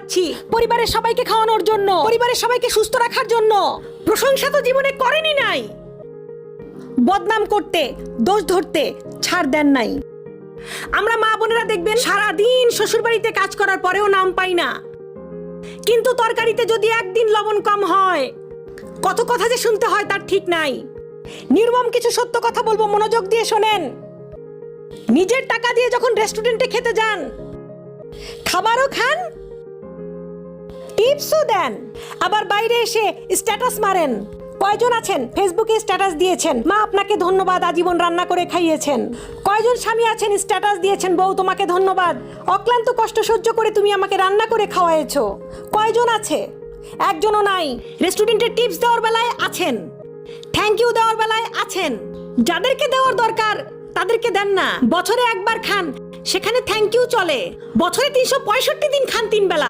খাচ্ছি পরিবারের সবাইকে খাওয়ানোর জন্য, পরিবারের সবাইকে সুস্থ রাখার জন্য। প্রশংসা তো জীবনে করেনি নাই। বদনাম করতে, দোষ ধরতে ছাড় দেন নাই। আমরা মা বোনেরা দেখবেন সারাদিন শ্বশুরবাড়িতে কাজ করার পরেও নাম পাই না, কিন্তু তরকারিতে যদি একদিন লবণ কম হয় কত কথা যে শুনতে হয় তার ঠিক নাই। নির্মম কিছু সত্য কথা বলবো, মনোযোগ দিয়ে শোনেন। নিজের টাকা দিয়ে যখন রেস্টুরেন্টে খেতে যান, খাবারও খান, টিপসও দেন, আবার বাইরে এসে স্ট্যাটাস মারেন। কয়জন আছেন ফেসবুকে স্ট্যাটাস দিয়েছেন, মা আপনাকে ধন্যবাদ, আজীবন রান্না করে খাইয়েছেন। কয়জন স্বামী আছেন স্ট্যাটাস দিয়েছেন, বউ তোমাকে ধন্যবাদ, অক্লান্ত কষ্ট সহ্য করে তুমি আমাকে রান্না করে খাওয়াইছো। কয়জন আছে? একজনও নাই। রেস্টুরেন্টে টিপস দেওয়ার বেলায় আছেন, থ্যাংক ইউ দেওয়ার বেলায় আছেন। যাদেরকে দেওয়ার দরকার তাদেরকে দেন না। বছরে একবার খান, সেখানে থ্যাংক ইউ চলে। বছরে 365 দিন খান 3 বেলা।